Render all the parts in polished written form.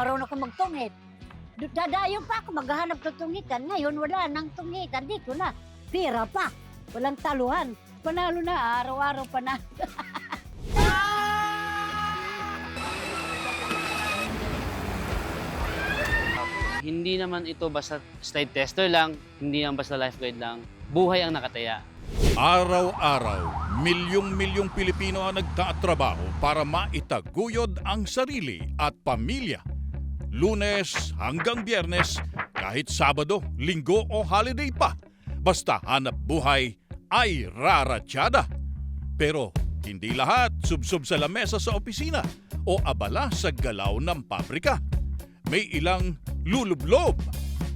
marunong ko magtungit. Dadayo pa ako, maghahanap ng tungitan. Ngayon, wala nang tungitan. Dito na, pira pa. Walang taluhan. Panalo na, araw-araw panalo. Hindi naman ito basta slide tester lang, hindi naman basta lifeguard lang. Buhay ang nakataya. Araw-araw, milyong-milyong Pilipino ang nagtatrabaho para maitaguyod ang sarili at pamilya. Lunes hanggang Biyernes, kahit Sabado, Linggo o holiday pa. Basta hanap buhay ay raratyada. Pero hindi lahat subsob sa lamesa sa opisina o abala sa galaw ng pabrika. May ilang lulublob,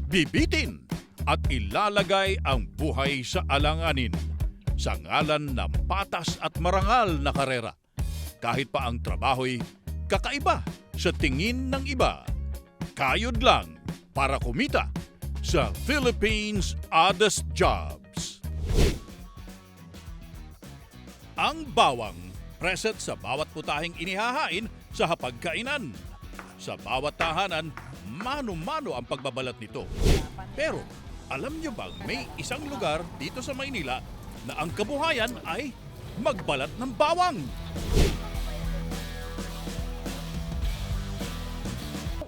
bibitin at ilalagay ang buhay sa alanganin sa ngalan ng patas at marangal na karera. Kahit pa ang trabaho'y kakaiba sa tingin ng iba. Kayod lang para kumita sa Philippines Oddest Jobs. Ang bawang, present sa bawat putahing inihahain sa hapagkainan. Sa bawat tahanan, mano-mano ang pagbabalat nito. Pero alam niyo bang may isang lugar dito sa Maynila na ang kabuhayan ay magbalat ng bawang?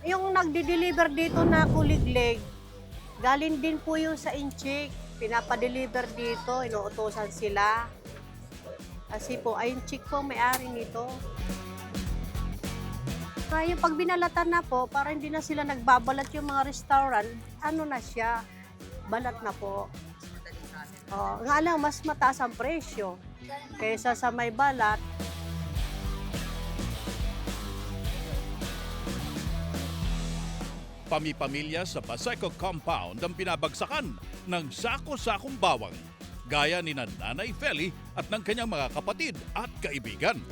Yung nagdi-deliver dito na kuliglig, galing din po yung sa Inchik. Pinapadeliver dito, inuutosan sila. Kasi po, ay Inchik po may-ari nito. Kaya pag binalatan na po, para hindi na sila nagbabalat yung mga restaurant, ano na siya, balat na po. Nga lang, mas mataas ang presyo kaysa sa may balat. Pami-pamilya sa Paseco Compound ang pinabagsakan ng sako-sakong bawang, gaya ni Nanay Feli at ng kanyang mga kapatid at kaibigan.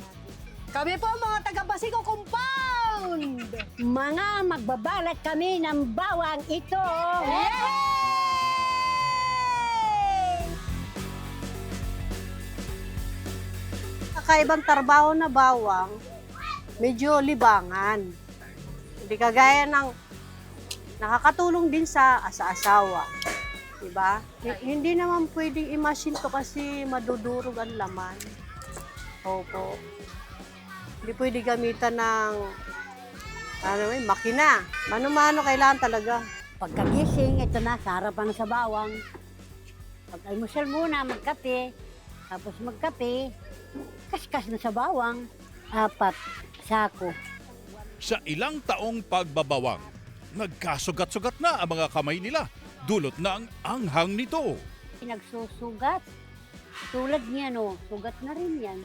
Kami po mga taga-Paseco Compound! Mga magbabalat kami ng bawang ito. Kakaibang trabaho na bawang, medyo libangan. Hindi kagaya ng nakakatulong din sa asa-asawa. Diba? Hindi naman pwedeng i-machine to kasi madudurog ang laman. Opo. Hindi pwede gamitan ng makina. Mano-mano kailangan talaga. Pagkagising, ito na, sa harapan sa bawang. Pag-almusal muna, magkape. Tapos magkape, kaskas na sa bawang. 4 sako. Sa ilang taong pagbabawang, nagkasugat-sugat na ang mga kamay nila. Dulot na ang anghang nito. Nagsusugat. Tulad niya, no, sugat na rin yan.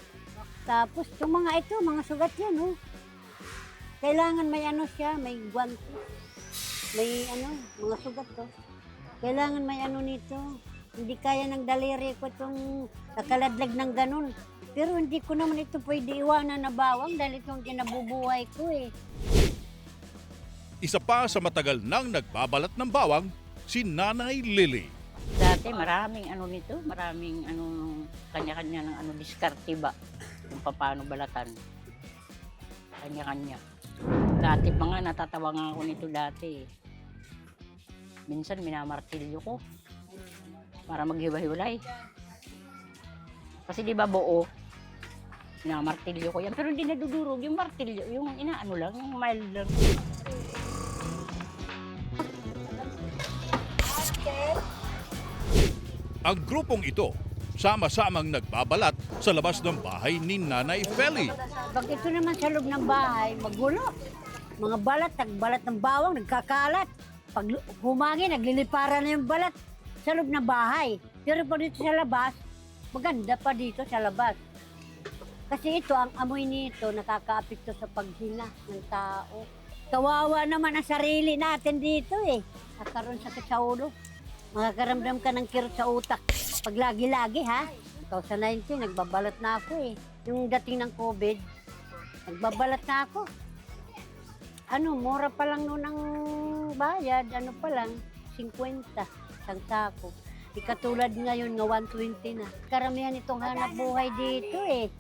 Tapos, yung mga ito, mga sugat yan, no. Kailangan may ano siya, may guwantes. May mga sugat to. Kailangan may nito. Hindi kaya ng daliri ko itong nakaladlag ng ganun. Pero hindi ko naman ito pwede iwanan na bawang dahil itong kinabubuhay ko eh. Isa pa sa matagal nang nagbabalat ng bawang, si Nanay Lily. Dati maraming nito, maraming kanya-kanya ng diskarte ba kung paano balatan. Kanya-kanya. Dati pa nga natatawa nga ako nito dati. Minsan minamartilyo ko para maghiwa-hiwalay. Kasi di ba buo, minamartilyo ko yan. Pero hindi nadudurog yung martilyo, yung inaano lang, yung mild lang. Ang grupong ito, sama-samang nagbabalat sa labas ng bahay ni Nanay Feli. Pag ito naman sa loob ng bahay, magulo. Mga balat, nagbalat ng bawang, nagkakalat. Pag humangin, nagliliparan na yung balat sa loob ng bahay. Pero pag dito sa labas, maganda pa dito sa labas. Kasi ito, ang amoy nito, nakakaapekto sa paghinga ng tao. Kawawa naman ang sarili natin dito eh. Nakaroon sakit sa ulo. Makakaramdam ka ng kirot sa utak. Pag lagi-lagi ha. 2019, nagbabalat na ako eh. Yung dating ng COVID, nagbabalat na ako. Mura pa lang noon ang bayad. Pa lang, 50. Isang sako. Di katulad ngayon nga 120 na. Karamihan itong hanap buhay dito eh.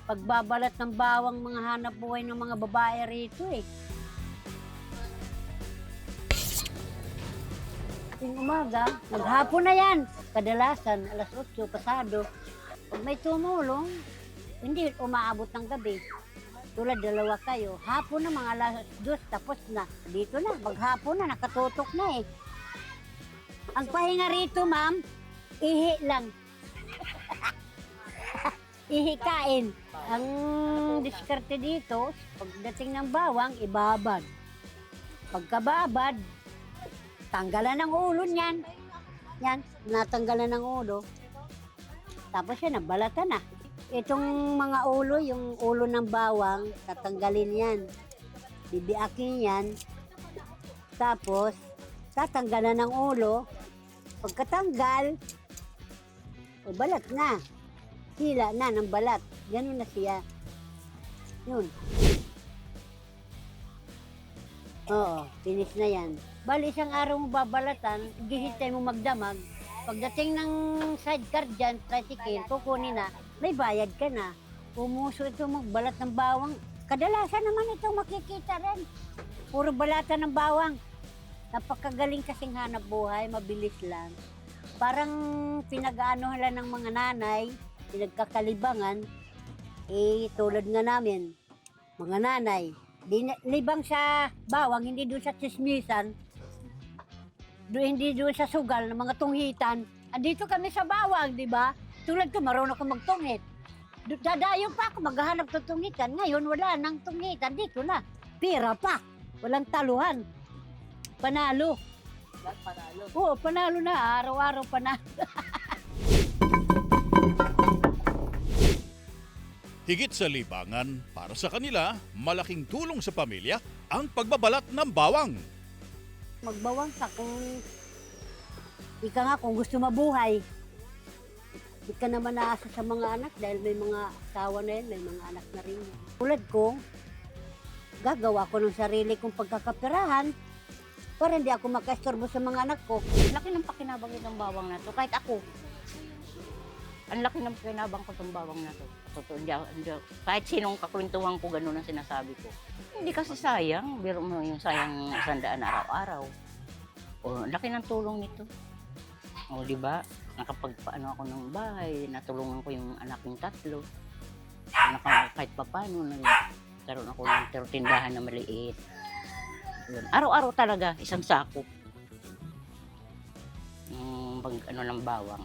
Pagbabalat ng bawang mga hanap buhay ng mga babae rito eh. tuwing umaga, maghapon na yan. Kadalasan, alas 8, pasado. Pag may tumulong, hindi umaabot ng gabi. Tulad dalawa kayo, hapon na mga alas 2, tapos na. Dito na, maghapon na, nakatutok na eh. Ang pahinga rito, ma'am, ihi lang. Ihi kain. Ang diskarte dito, pagdating ng bawang, ibabad. Pagkababad, tanggalan ng ulo niyan. Yan, natanggalan ng ulo. Tapos yan, nabalatan na. Itong mga ulo, yung ulo ng bawang, tatanggalin yan. Bibiakin yan. Tapos, tatanggalan ng ulo. Pagkatanggal, o balat na. Hila na ng balat. Ganun na siya. Yun. Oo, finish na yan. Bali, isang araw mo babalatan, gihintay mo magdamag. Pagdating ng sidecar dyan, tricycle, kukunin na, may bayad ka na. Pumuso ito magbalat ng bawang. Kadalasan naman ito makikita rin. Puro balatan ng bawang. Napakagaling kasing hanap buhay, mabilis lang. Parang pinag-aano lang ng mga nanay, pinagkakalibangan, tulad nga namin, mga nanay, libang sa bawang, hindi doon sa tsismisan, hindi doon sa sugal ng mga tunghitan. Andito kami sa bawang, di ba? Tulad ko, marunong ako magtungit. Dadayo pa ako, maghahanap ng tunghitan. Ngayon, wala nang tunghitan. Dito na, pira pa. Walang taluhan. Panalo. Panalo. Oo, panalo na. Araw-araw panalo. Higit sa libangan, para sa kanila, malaking tulong sa pamilya ang pagbabalat ng bawang. Magbawang ka kung ika nga kung gusto mabuhay. Di ka naman naasa sa mga anak dahil may mga asawa na yan, may mga anak na rin. Tulad ko, gagawa ko ng sarili kong pagkakapirahan para hindi ako makaistorbo sa mga anak ko. Laki ng pakinabang itong bawang na to. Kahit ako. Ang laki ng pakinabang ko itong bawang na to. Kahit sinong kakwentuhan ko, gano'n ang sinasabi ko. Hindi kasi sayang. Biro mo yung sayang 100 araw-araw. O, laki ng tulong nito. O, di ba? Nakapagpaano ako ng bahay, natulungan ko yung anak kong 3. Kahit papano, nagkaroon ako ng tindahan na maliit. Yun. Araw-araw talaga, isang sako. Ng bawang.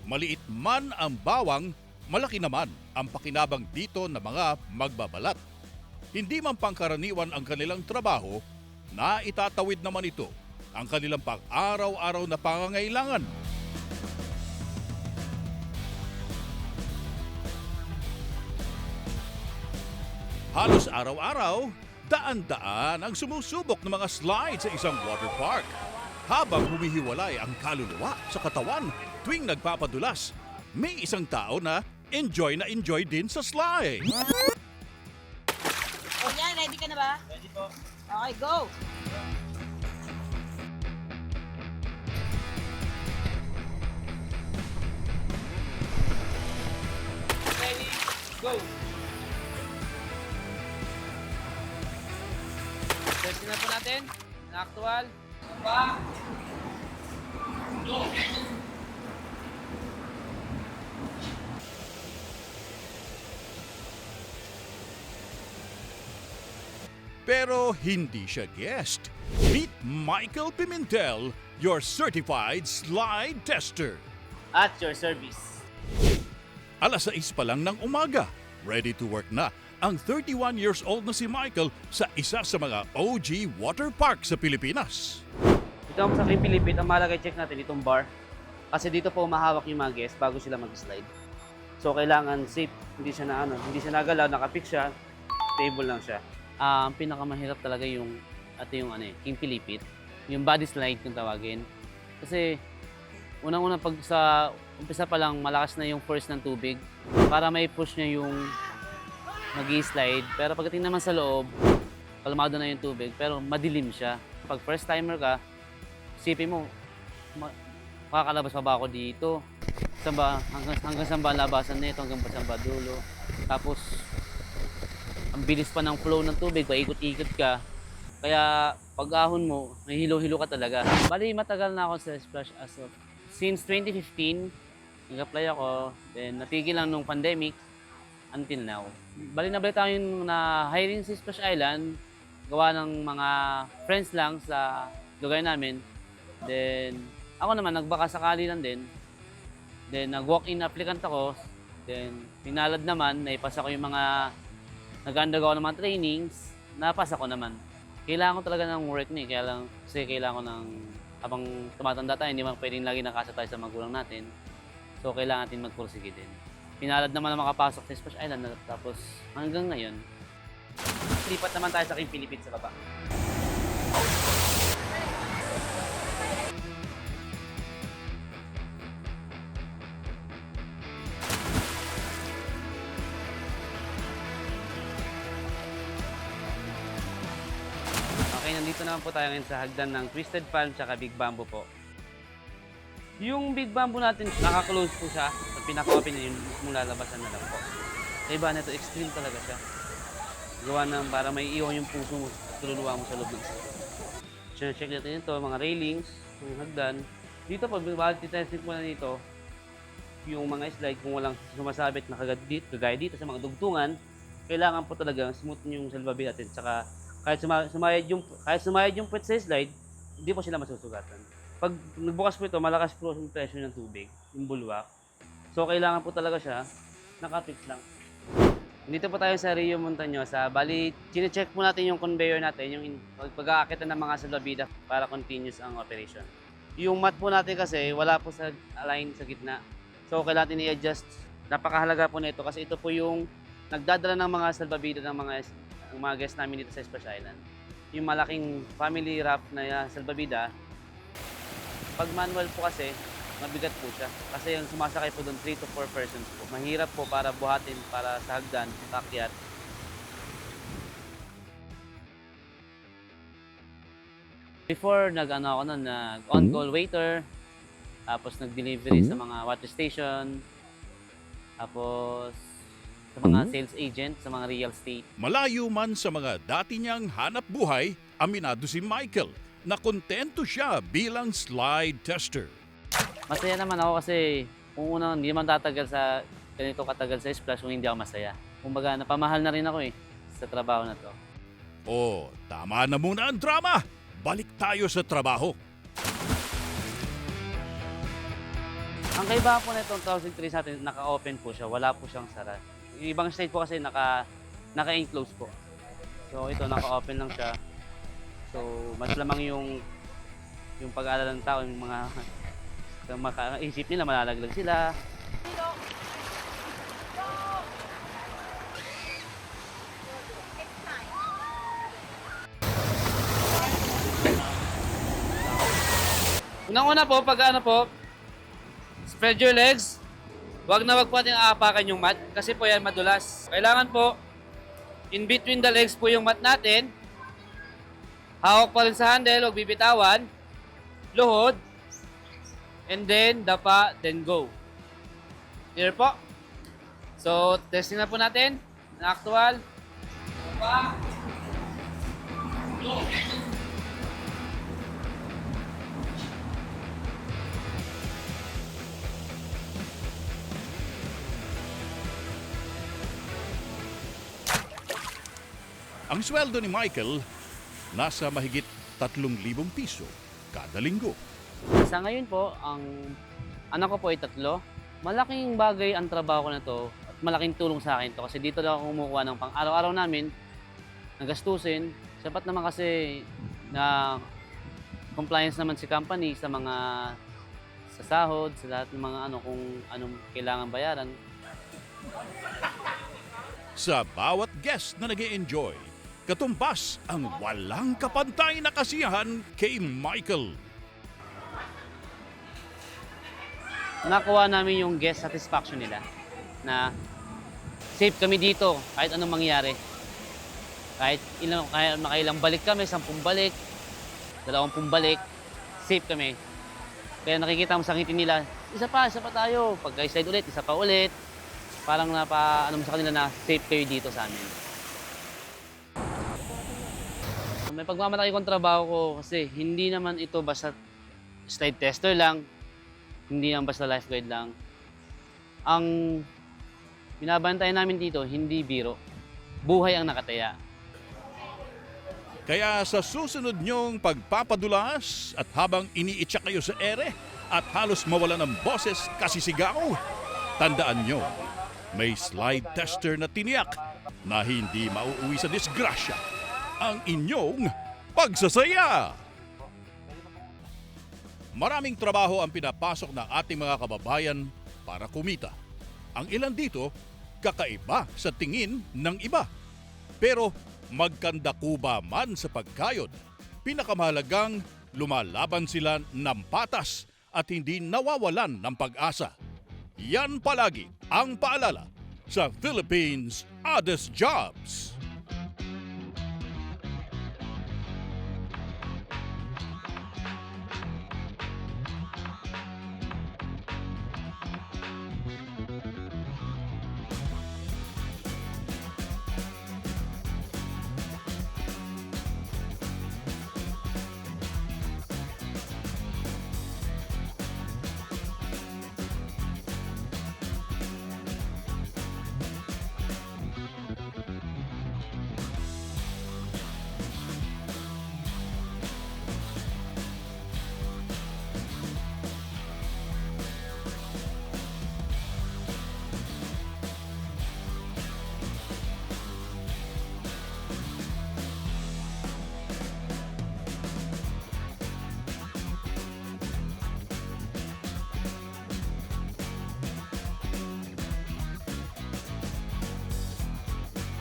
Maliit man ang bawang, malaki naman ang pakinabang dito ng mga magbabalat. Hindi man pangkaraniwan ang kanilang trabaho, na itatawid naman ito ang kanilang pang-araw-araw na pangangailangan. Halos araw-araw, daan-daan ang sumusubok ng mga slide sa isang water park. Habang humihiwalay ang kaluluwa sa katawan tuwing nagpapadulas, may isang tao na enjoy din sa slide. O yan, ready ka na ba? Ready po. Okay, go! Ready, go! Ready na po natin, na actual. Pero hindi siya guest. Meet Michael Pimentel, your certified slide tester. At your service. Alas 6 pa lang ng umaga, ready to work na ang 31 years old na si Michael sa isa sa mga OG water park sa Pilipinas. Ito sa Kim Pilipit, ang mahalaga check natin itong bar. Kasi dito po umahawak yung mga guests bago sila mag-slide. So kailangan safe, hindi siya nagalaw, nakapik siya, stable lang siya. Ang pinakamahirap talaga yung King Pilipit, yung body slide kung tawagin. Kasi unang-unang pag sa umpisa pa lang malakas na yung force ng tubig para may push niya yung mag-i-slide. Pero pagdating naman sa loob, kalmado na yung tubig pero madilim siya. Pag first timer ka, isipin mo, makakalabas pa ba ako dito? Hanggang saan ba labasan nito, hanggang saan ba dulo? Tapos ang bilis pa ng flow ng tubig, paikot-ikot ka. Kaya pag-ahon mo, may hilo-hilo ka talaga. Bali, matagal na ako sa Splash as of since 2015. Nag-apply ako, then natigil lang nung pandemic until now. Bali, nabalita ko yung na-hiring si Splash Island, gawa ng mga friends lang sa lugar namin. Then, ako naman, nagbaka sakali lang din. Then, nag-walk-in applicant ako. Then, pinalad naman, naipasa ko yung mga nag-undergo ng mga trainings, napasa ko naman. Kailangan ko talaga ng work ni, kasi kailangan ko ng, habang tumatanda tayo, hindi man pwedeng lagi nakasa tayo sa magulang natin. So, kailangan natin magpursige din. Pinalad naman na makapasok sa Splash Island, tapos hanggang ngayon, lipat naman tayo sa King Philippines sa baba. Okay, nandito naman po tayo ngayon sa hagdan ng Twisted Palm tsaka Big Bamboo po. Yung Big Bamboo natin, naka-close po siya. Sa pinaka-open niya, yung mula labasan na lang po. Sa iba nito, extreme talaga siya. Gawa ng para may iwan yung puso mo, tululuwa mo sa loob ng isa. Check natin ito, mga railings, yung hagdan. Dito po, bakit titesting po na dito, yung mga slide, kung walang sumasabit na kagaya dito sa mga dugtungan, kailangan po talaga smooth yung salbabi natin. Tsaka kahit sumayad yung puwet sa slide, hindi po sila masusugatan. Pag nagbukas po ito, malakas po yung pressure ng tubig, yung bulwak. So kailangan po talaga siya, nakapix lang. Dito po tayo sa Rio Montañosa. Bali, chine-check po natin yung conveyor natin, yung pag-aakitan ng mga salbabida para continuous ang operation. Yung mat po natin kasi, wala po sa align sa gitna. So kailangan natin i-adjust. Napakahalaga po nito kasi ito po yung nagdadala ng mga salbabida ng mga guests namin dito sa Splash Island. Yung malaking family wrap na salbabida, pag manual po kasi, mabigat po siya. Kasi yung sumasakay po doon, 3 to 4 persons po. Mahirap po para buhatin para sa hagdan, kakyat. Before, nag-on-call waiter, tapos nag-delivery sa mga water station, tapos sa mga sales agent, sa mga real estate. Malayo man sa mga dati niyang hanap buhay, aminado si Michael na kontento siya bilang slide tester. Masaya naman ako kasi kung unang hindi man tatagal sa ganito katagal sa Splash kung hindi ako masaya. Kumbaga, napamahal na rin ako sa trabaho na to. Oh, tama na muna ang drama. Balik tayo sa trabaho. Ang kaibahan po na itong 1003 natin, naka-open po siya, wala po siyang sara. Yung ibang state po kasi naka-enclose po. So ito, naka-open lang siya. So mas lamang yung pag-aalala ng tao, yung mga makaisip nila, malalaglag sila. Unang-una po, spread your legs. Wag po natin aapakan yung mat kasi po yan madulas. Kailangan po, in between the legs po yung mat natin. Hawak pa rin sa handle, huwag bibitawan. Luhod. And then, dapa, then go. Here po. So, testing na po natin. Na actual. Dapa. Go. Ang sweldo ni Michael, nasa mahigit 3,000 piso kada linggo. Sa ngayon po, ang anak ko po ay 3. Malaking bagay ang trabaho ko na to at malaking tulong sa akin to kasi dito lang ako kumukuha ng pang-araw-araw namin, ng gastusin. Sapat naman kasi na compliance naman si company sa mga sa sahod, sa lahat ng mga kung anong kailangan bayaran. Sa bawat guest na nag-e-enjoy, katumbas ang walang kapantay na kasiyahan kay Michael. Nakuha namin yung guest satisfaction nila na safe kami dito kahit anong mangyari. Kahit makailang balik kami, 10 balik, 20 balik, safe kami. Kaya nakikita mo sa ngiti nila, isa pa tayo. Pag slide ulit, isa pa ulit. Parang sa kanila na safe kayo dito sa amin. May pagmamalaki kong trabaho ko kasi hindi naman ito basta slide tester lang, hindi naman basta lifeguard lang. Ang binabantayan namin dito, hindi biro. Buhay ang nakataya. Kaya sa susunod niyong pagpapadulas at habang iniitsa kayo sa ere at halos mawala ng boses kasi sigaw, tandaan niyo, may slide tester na tiniyak na hindi mauuwi sa disgrasya ang inyong pagsasaya. Maraming trabaho ang pinapasok ng ating mga kababayan para kumita. Ang ilan dito, kakaiba sa tingin ng iba. Pero magkandakuba man sa pagkayod, pinakamahalagang lumalaban sila ng patas at hindi nawawalan ng pag-asa. Yan palagi ang paalala sa Philippines Oddest Jobs.